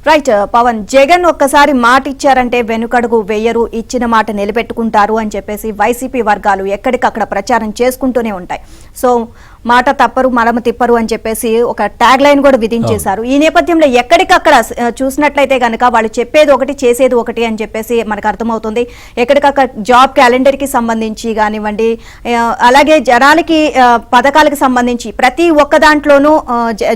Right Pawan, Jagan ఒక్కసారి మాట ఇచ్చారంటే వెనుకడుగు వేయరు, ఇచ్చిన మాట నిలబెట్టుకుంటారు అని చెప్పేసి వైసీపీ వర్గాలు ఎక్కడికక్కడ ప్రచారం చేసుకుంటూనే ఉంటాయి. సో మాట తప్పరు మడమ తిప్పరు అని చెప్పేసి ఒక ట్యాగ్ లైన్ కూడా విధించేశారు. ఈ నేపథ్యంలో ఎక్కడికక్కడ చూసినట్లయితే కనుక వాళ్ళు చెప్పేది ఒకటి చేసేది ఒకటి అని చెప్పేసి మనకు అర్థమవుతుంది. ఎక్కడికక్కడ జాబ్ క్యాలెండర్ కి సంబంధించి కానివ్వండి, అలాగే జనాలకి పథకాలకు సంబంధించి ప్రతి ఒక్క దాంట్లోనూ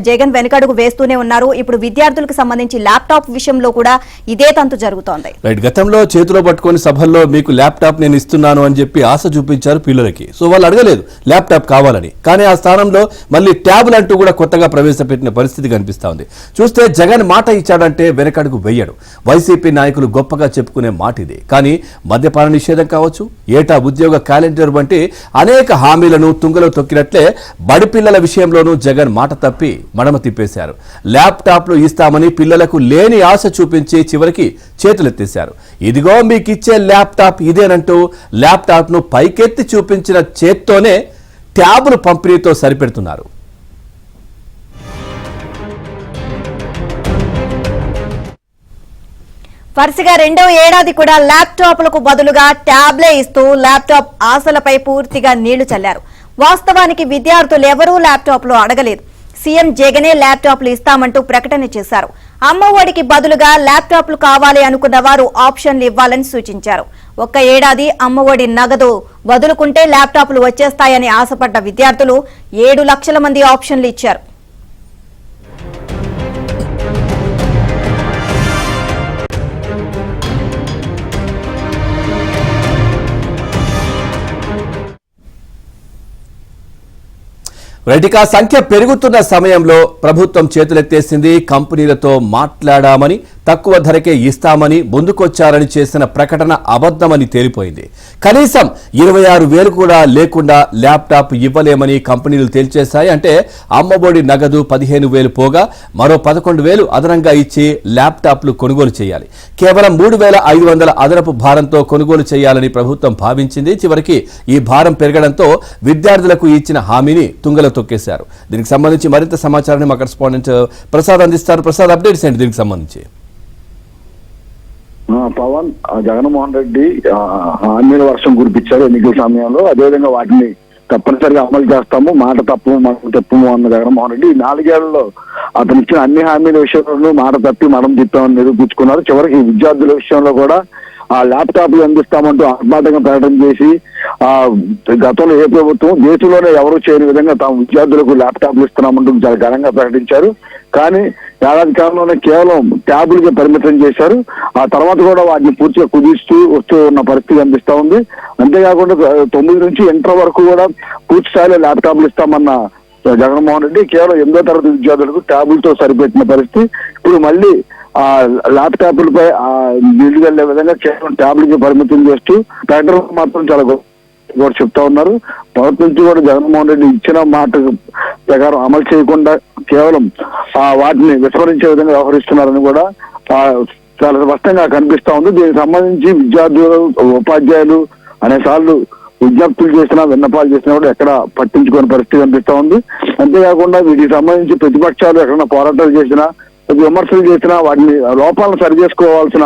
జగన్ వెనుకడుగు వేస్తూనే ఉన్నారు. ఇప్పుడు విద్యార్థులకు సంబంధించి ల్యాప్టాప్ విషయంలో కూడా ఇదే తంతు జరుగుతోంది. రైట్, గతంలో చేతిలో పట్టుకొని సభల్లో మీకు ల్యాప్టాప్ నేను ఇస్తున్నాను అని చెప్పి ఆశ చూపించారు పిల్లలకి. సో వాళ్ళు అడగలేదు ల్యాప్టాప్ కావాలని, కానీ ఆ స్థానంలో మళ్ళీ ట్యాబ్లు అంటూ కూడా కొత్తగా ప్రవేశపెట్టిన పరిస్థితి కనిపిస్తా ఉంది. చూస్తే జగన్ మాట ఇచ్చాడంటే వెనకడుగు వెయ్యడు. వైసీపీ నాయకులు గొప్పగా చెప్పుకునే మాట ఇది. కానీ మద్యపాన నిషేధం కావచ్చు, ఏటా ఉద్యోగ క్యాలెండర్ వంటి అనేక హామీలను తుంగలో తొక్కినట్లే బడి పిల్లల విషయంలోనూ జగన్ మాట తప్పి మడమ తిప్పేశారు. ల్యాప్టాప్లు ఇస్తామని పిల్లలకు లేని ఆశ చూపించి చివరికి చేతులెత్తేశారు. ఇదిగో మీకిచ్చే ల్యాప్టాప్ ఇదేనంటూ ల్యాప్టాప్ను పైకెత్తి చూపించిన చేత్తోనే ట్యాబులు పంపిణీతో సరిపెడుతున్నారు. వరుసగా రెండో ఏడాది కూడా ల్యాప్టాప్లకు బదులుగా ట్యాబ్లే ఇస్తూ ల్యాప్టాప్ ఆశలపై పూర్తిగా నీళ్లు చల్లారు. వాస్తవానికి విద్యార్థులు ఎవరూ ల్యాప్టాప్లు అడగలేదు. సీఎం జగనే ల్యాప్టాప్లు ఇస్తామంటూ ప్రకటన చేశారు. అమ్మఒడికి బదులుగా ల్యాప్టాప్లు కావాలి అనుకున్న వారు ఆప్షన్లు ఇవ్వాలని సూచించారు. ఒక్క ఏడాది అమ్మఒడి నగదు వదులుకుంటే ల్యాప్టాప్లు వచ్చేస్తాయని ఆశపడ్డ విద్యార్థులు 7 లక్షల మంది ఆప్షన్లు ఇచ్చారు. రైటిక సంఖ్య పెరుగుతున్న సమయంలో ప్రభుత్వం చేతులెత్తేసింది. కంపెనీలతో మాట్లాడామని, తక్కువ ధరకే ఇస్తామని ముందుకొచ్చారని చేసిన ప్రకటన అబద్ధమని తేలిపోయింది. కనీసం 26,000 కూడా లేకుండా ల్యాప్టాప్ ఇవ్వలేమని కంపెనీలు తేల్చేశాయి. అంటే అమ్మఒడి నగదు 15,000 పోగా మరో 11,000 అదనంగా ఇచ్చి ల్యాప్టాప్లు కొనుగోలు చేయాలి. కేవలం 3,500 అదనపు భారంతో కొనుగోలు చేయాలని ప్రభుత్వం భావించింది. చివరికి ఈ భారం పెరగడంతో విద్యార్థులకు ఇచ్చిన హామీని తుంగలో తొక్కేశారు. దీనికి సంబంధించి మరింత సమాచారాన్ని మా కరెస్పాండెంట్ ప్రసాద్ అందిస్తారు. ప్రసాద్, అప్డేట్స్ ఏంటి దీనికి సంబంధించి? పవన్, జగన్మోహన్ రెడ్డి హామీల వర్షం కురిపించారు ఎన్నికల సమయంలో. అదేవిధంగా వాటిని తప్పనిసరిగా అమలు చేస్తాము, మాట తప్పము మనం తప్పము అన్న జగన్మోహన్ రెడ్డి 4 ఏళ్లలో అతను ఇచ్చిన అన్ని హామీల విషయంలో మాట తప్పి మనం తిప్పామని నిరూపించుకున్నారు. చివరికి విద్యార్థుల విషయంలో కూడా ఆ ల్యాప్టాప్లు అందిస్తామంటూ ఆర్భాటంగా ప్రకటన చేసి గతంలో ఏ ప్రభుత్వం దేశంలోనే ఎవరు చేయని విధంగా తాము విద్యార్థులకు ల్యాప్టాప్లు ఇస్తున్నామంటూ చాలా ఘనంగా ప్రకటించారు. కానీ ఏడాది కాలంలోనే కేవలం ట్యాబులకి పరిమితం చేశారు. ఆ తర్వాత కూడా వాటిని పూర్తిగా కుదిస్తూ వస్తూ ఉన్న పరిస్థితి కనిపిస్తా ఉంది. అంతేకాకుండా 9 నుంచి ఇంటర్ వరకు కూడా పూర్తి స్థాయిలో ల్యాప్టాప్లు ఇస్తామన్న జగన్మోహన్ రెడ్డి కేవలం 8వ తరగతి విద్యార్థులకు ట్యాబులతో సరిపెట్టిన పరిస్థితి. ఇప్పుడు మళ్ళీ ఆ ల్యాప్టాప్లపై నీళ్లు వెళ్లే విధంగా కేవలం ట్యాబ్లెట్కి పరిమితం చేస్తూ ప్రకటన మాత్రం చాలా కూడా చెప్తా ఉన్నారు. ప్రభుత్వం నుంచి కూడా జగన్మోహన్ రెడ్డి ఇచ్చిన మాట ప్రకారం అమలు చేయకుండా కేవలం వాటిని విస్మరించే విధంగా వ్యవహరిస్తున్నారని కూడా చాలా స్పష్టంగా కనిపిస్తా ఉంది. దీనికి సంబంధించి విద్యార్థులు, ఉపాధ్యాయులు అనేసార్లు విజ్ఞప్తులు చేసినా, విన్నపాలు చేసినా కూడా ఎక్కడ పట్టించుకునే పరిస్థితి కనిపిస్తా ఉంది. అంతేకాకుండా వీటికి సంబంధించి ప్రతిపక్షాలు ఎక్కడైనా పోరాటాలు చేసినా, విమర్శలు చేసినా వాటిని లోపాలను సరిచేసుకోవాల్సిన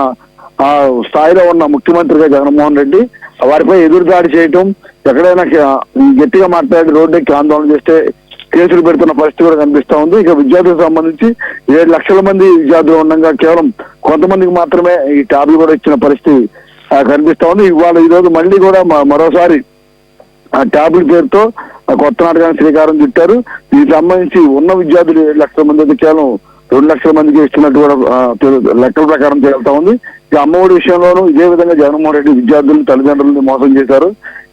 స్థాయిలో ఉన్న ముఖ్యమంత్రిగా జగన్మోహన్ రెడ్డి వారిపై ఎదురుదాడి చేయటం, ఎక్కడైనా గట్టిగా మాట్లాడి రోడ్డెక్కి ఆందోళన చేస్తే కేసులు పెడుతున్న పరిస్థితి కూడా కనిపిస్తా ఉంది. ఇక విద్యార్థులకు సంబంధించి 7 లక్షల మంది విద్యార్థులు ఉండగా కేవలం కొంతమందికి మాత్రమే ఈ ట్యాబ్లు కూడా ఇచ్చిన పరిస్థితి కనిపిస్తా ఉంది. ఇవాళ ఈరోజు మళ్ళీ కూడా మరోసారి ఆ ట్యాబ్ల పేరుతో కొత్త నాటకానికి శ్రీకారం చుట్టారు. దీనికి సంబంధించి ఉన్న విద్యార్థులు 7 లక్షల మంది అయితే కేవలం 2 లక్షల మందికి ఇస్తున్నట్టు కూడా లెక్కల ప్రకారం తేలుతా ఉంది. ఇక అమ్మఒడి విషయంలోనూ ఇదే విధంగా జగన్మోహన్ రెడ్డి విద్యార్థులను, తల్లిదండ్రులను మోసం చేశారు.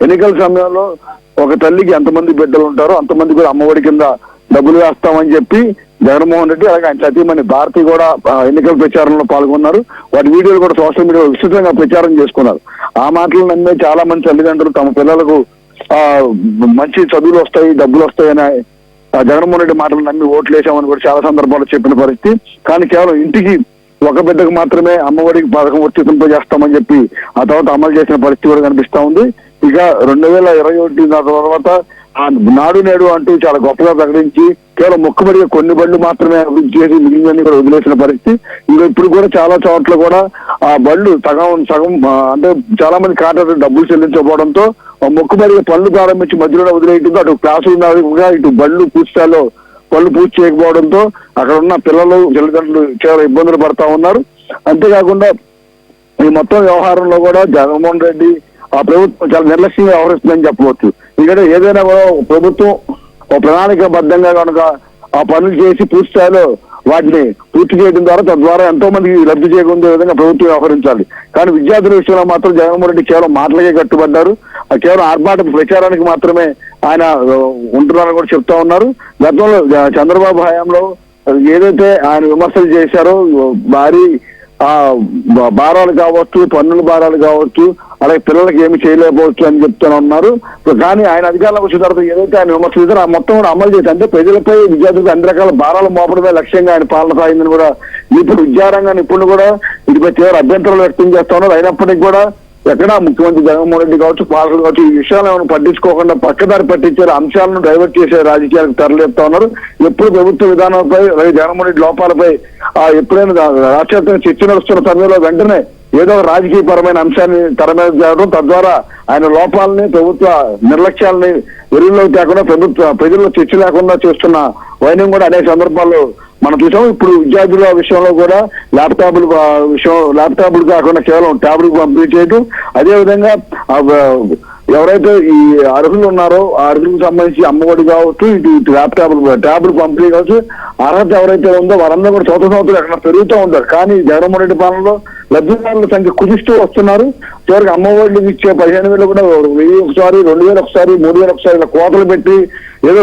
ఎన్నికల సమయంలో ఒక తల్లికి ఎంతమంది బిడ్డలు ఉంటారో అంతమంది కూడా అమ్మఒడి కింద డబ్బులు వేస్తామని చెప్పి జగన్మోహన్ రెడ్డి అలాగే ఆయన సతీమణి భారతి కూడా ఎన్నికల ప్రచారంలో పాల్గొన్నారు. వాటి వీడియోలు కూడా సోషల్ మీడియాలో విస్తృతంగా ప్రచారం చేసుకున్నారు. ఆ మాటలు నమ్మే చాలా మంది తల్లిదండ్రులు తమ పిల్లలకు మంచి చదువులు వస్తాయి, డబ్బులు వస్తాయని జగన్మోహన్ రెడ్డి మాటలు నమ్మి ఓట్లు వేసామని కూడా చాలా సందర్భాల్లో చెప్పిన పరిస్థితి. కానీ కేవలం ఇంటికి ఒక బిడ్డకు మాత్రమే అమ్మఒడికి పథకం వర్తింపజేస్తామని చెప్పి ఆ తర్వాత అమలు చేసిన పరిస్థితి కూడా కనిపిస్తా ఉంది. ఇక 2021 తర్వాత ఆ నాడు నేడు అంటూ చాలా గొప్పగా ప్రకటించి కేవలం మొక్కుబడిగా కొన్ని బళ్ళు మాత్రమే అభివృద్ధి చేసి మిగిలినన్ని కూడా వదిలేసిన పరిస్థితి. ఇంకా ఇప్పుడు కూడా చాలా చోట్ల కూడా ఆ బళ్ళు సగం అంటే చాలా మంది కాంట్రాక్టర్ డబ్బులు చెల్లించకపోవడంతో మొక్కుబడిగా పనులు ప్రారంభించి మధ్యలో వదిలేయడంతో అటు క్లాసులు ఇటు బళ్ళు పూర్తిస్థాయిలో పనులు పూర్తి చేయకపోవడంతో అక్కడ ఉన్న పిల్లలు తల్లిదండ్రులు చాలా ఇబ్బందులు పడతా ఉన్నారు. అంతేకాకుండా ఈ మొత్తం వ్యవహారంలో కూడా జగన్మోహన్ రెడ్డి ఆ ప్రభుత్వం చాలా నిర్లక్ష్యంగా వ్యవహరిస్తుందని చెప్పవచ్చు. ఎందుకంటే ఏదైనా కూడా ప్రభుత్వం ఒక ప్రణాళికాబద్ధంగా కనుక ఆ పనులు చేసి పూర్తి స్థాయిలో వాటిని పూర్తి చేయడం ద్వారా తద్వారా ఎంతో మందికి లబ్ధి చేకూరే విధంగా ప్రభుత్వం వ్యవహరించాలి. కానీ విద్యార్థుల విషయంలో మాత్రం జగన్మోహన్ రెడ్డి కేవలం మాటలకే కట్టుబడ్డారు. కేవలం ఆర్భాట ప్రచారానికి మాత్రమే ఆయన ఉంటున్నారని కూడా చెప్తా ఉన్నారు. గతంలో చంద్రబాబు హయాంలో ఏదైతే ఆయన విమర్శలు చేశారో భారీ భారాలు కావచ్చు, పన్నుల భారాలు కావచ్చు, అలాగే పిల్లలకి ఏమి చేయలేకపోవచ్చు అని చెప్తూనే ఉన్నారు. కానీ ఆయన అధికారంలోకి వచ్చిన తర్వాత ఏదైతే ఆయన విమర్శలు చేశారో ఆ మొత్తం కూడా అమలు చేసి అంటే ప్రజలపై విద్యార్థులకు అన్ని రకాల భారాలు మోపడమే లక్ష్యంగా ఆయన పాలన సాగిందని కూడా ఇప్పుడు విద్యారంగ నిపుణులు కూడా వీటిపై తీవ్ర అభ్యంతరాలు వ్యక్తం చేస్తా ఉన్నారు. అయినప్పటికీ కూడా ఎక్కడా ముఖ్యమంత్రి జగన్మోహన్ రెడ్డి కావచ్చు, పాలకులు కావచ్చు, ఈ విషయాలను ఏమైనా పట్టించుకోకుండా పక్కదారి పట్టించారు, అంశాలను డైవర్ట్ చేసే రాజకీయాలకు తరలిస్తా ఉన్నారు. ఎప్పుడు ప్రభుత్వ విధానాలపై అలాగే జగన్మోహన్ రెడ్డి లోపాలపై ఎప్పుడైనా రాష్ట్ర చర్చ నడుస్తున్న సమయంలో వెంటనే ఏదో రాజకీయ పరమైన అంశాన్ని తెర మీద తేవడం, తద్వారా ఆయన లోపాలని ప్రభుత్వ నిర్లక్ష్యాలని వెలుగులోకి తేకుండా ప్రజల్లో చర్చ లేకుండా చేస్తున్న వైనం కూడా అనేక సందర్భాల్లో మనం చూసాం. ఇప్పుడు విద్యార్థుల విషయంలో కూడా ల్యాప్టాప్లు కాకుండా కేవలం ట్యాబ్లకు పంపిణీ చేయడం, అదేవిధంగా ఎవరైతే ఈ అర్హులు ఉన్నారో ఆ అర్హులకు సంబంధించి అమ్మఒడి కావచ్చు, ఇటు ట్యాబ్లు పంపిణీ కావచ్చు, అర్హత ఎవరైతే ఉందో వారందరూ కూడా సంవత్సరం ఎక్కడ పెరుగుతూ ఉంటారు. కానీ జగన్మోహన్ రెడ్డి పాలనలో లబ్ధిదారుల సంఖ్య కుదిస్తూ వస్తున్నారు. చివరికి అమ్మఒడికి ఇచ్చే 15,000 కూడా 1,000 ఒకసారి, 2,000 ఒకసారి, 3,000 ఒకసారి ఇలా కోతలు పెట్టి ఏదో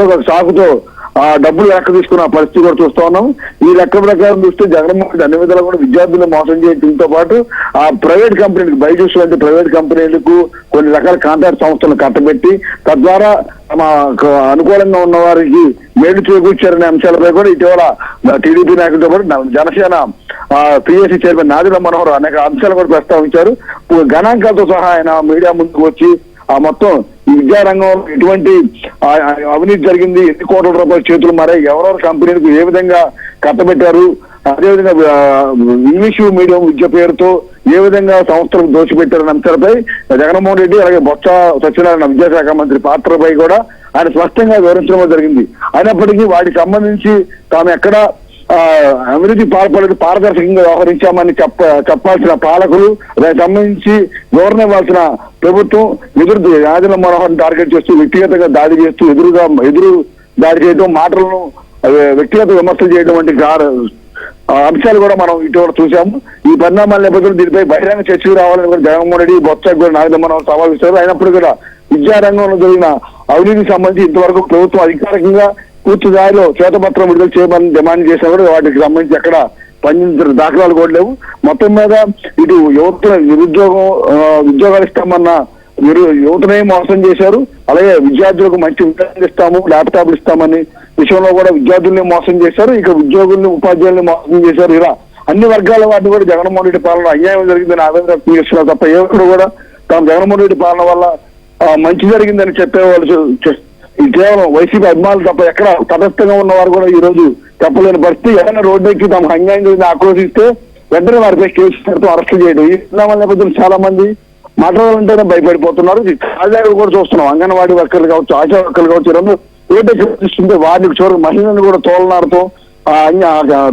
ఒక సాకుతో ఆ డబ్బులు లెక్క తీసుకున్న పరిస్థితి కూడా చూస్తా ఉన్నాం. ఈ లెక్క ప్రకారం చూస్తే జగన్మోహన్ రెడ్డి అన్ని విధాలు కూడా విద్యార్థులను మోసం చేయడంతో పాటు ఆ ప్రైవేట్ కంపెనీలకు బైజూస్ వంటి ప్రైవేట్ కంపెనీలకు కొన్ని రకాల కాంట్రాక్ట్ సంస్థలను కట్టబెట్టి తద్వారా తమ అనుకూలంగా ఉన్న వారికి మేలు చేకూర్చారనే అంశాలపై కూడా ఇటీవల టీడీపీ నాయకులతో పాటు జనసేన పిఎస్సీ చైర్మన్ నాదిల మనోహర్ అనేక అంశాలు కూడా ప్రస్తావించారు. గణాంకాలతో సహా ఆయన మీడియా ముందుకు వచ్చి ఆ మొత్తం ఈ విద్యారంగంలో ఎటువంటి అవినీతి జరిగింది, ఎన్ని కోట్ల రూపాయల చేతులు మారాయి, ఎవరెవరు కంపెనీలకు ఏ విధంగా కట్టబెట్టారు, అదేవిధంగా ఇంగ్లీష్ మీడియం విద్య పేరుతో ఏ విధంగా సంస్థలకు దోచిపెట్టారన్న అంశాలపై జగన్మోహన్ రెడ్డి అలాగే బొత్స సత్యనారాయణ విద్యాశాఖ మంత్రి పాత్రపై కూడా ఆయన స్పష్టంగా వివరించడం జరిగింది. అయినప్పటికీ వాటికి సంబంధించి తాము ఎక్కడ అవినీతి పాల్పడేది పారదర్శకంగా వ్యవహరించామని చెప్పాల్సిన పాలకులు, దానికి సంబంధించి వివరణ ఇవ్వాల్సిన ప్రభుత్వం నాదిల మనోహర్ టార్గెట్ చేస్తూ వ్యక్తిగతంగా దాడి చేస్తూ ఎదురు దాడి చేయడం, మాటలను వ్యక్తిగత విమర్శలు చేయడం వంటి అంశాలు కూడా మనం ఇటీవల చూసాము. ఈ పరిణామాల నేపథ్యంలో దీనిపై బహిరంగ చర్చకు రావాలని కూడా జగన్మోహన్ రెడ్డి బొత్సకు కూడా నాదిల మనోహర్ సవాల్ ఇస్తారు. అయినప్పుడు కూడా విద్యారంగంలో జరిగిన అవినీతికి సంబంధించి ఇంతవరకు ప్రభుత్వం అధికారికంగా పూర్తి స్థాయిలో శ్వేతపత్రం విడుదల చేయమని డిమాండ్ చేసినా కూడా వాటికి సంబంధించి ఎక్కడ పనిచేసిన దాఖలాలు కూడా లేవు. మొత్తం మీద ఇటు ఉద్యోగాలు ఇస్తామన్న యువతనే మోసం చేశారు. అలాగే విద్యార్థులకు మంచి ఉద్యోగాలు ఇస్తాము, ల్యాప్టాప్లు ఇస్తామని విషయంలో కూడా విద్యార్థుల్ని మోసం చేశారు. ఇక ఉద్యోగుల్ని ఉపాధ్యాయుల్ని మోసం చేశారు. ఇలా అన్ని వర్గాల వాటిని కూడా జగన్మోహన్ రెడ్డి పాలన అన్యాయం జరిగిందని ఆవేదన వ్యక్తం చేస్తున్నారు తప్ప ఏ ఒక్కరు కూడా తాము జగన్మోహన్ రెడ్డి పాలన వల్ల మంచి జరిగిందని చెప్పేవాళ్ళు కేవలం వైసీపీ అభిమానులు తప్ప ఎక్కడ తటస్థంగా ఉన్న వారు కూడా ఈ రోజు చెప్పలేని పరిస్థితి. ఏదైనా రోడ్డు ఎక్కి తమకు అన్యాయం జరిగింది ఆక్రోశిస్తే వెంటనే వారిపై కేసు పెడుతూ అరెస్టు చేయడం. ఈ పరిణామాల నేపథ్యంలో చాలా మంది మాట్లాడాలంటేనే భయపడిపోతున్నారు. తాజాగా కూడా చూస్తున్నాం, అంగన్వాడీ వర్కర్లు కావచ్చు, ఆశా వర్కర్లు కావచ్చు, రెండు రోడ్డు ఎక్కిస్తుంటే వారికి చివరికి మహిళలను కూడా తోలనాడుతూ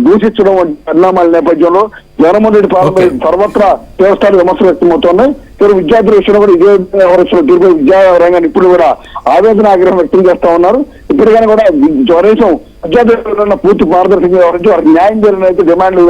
దూషించడం వంటి పరిణామాల నేపథ్యంలో జగన్మోహన్ రెడ్డి పాలనపై సర్వత్రా తీవ్రస్థాయి విమర్శలు వ్యక్తమవుతున్నాయి. విద్యార్థుల విషయంలో కూడా ఇదే వ్యవహరిస్తున్న తీరుపై విద్యా రంగాన్ని ఇప్పుడు కూడా ఆవేదన ఆగ్రహం వ్యక్తం చేస్తా ఉన్నారు. ఇప్పటికైనా కూడా కనీసం విద్యార్థుల పూర్తి పారదర్శకంగా వ్యవహరించి వారికి న్యాయం జరిగినైతే డిమాండ్లు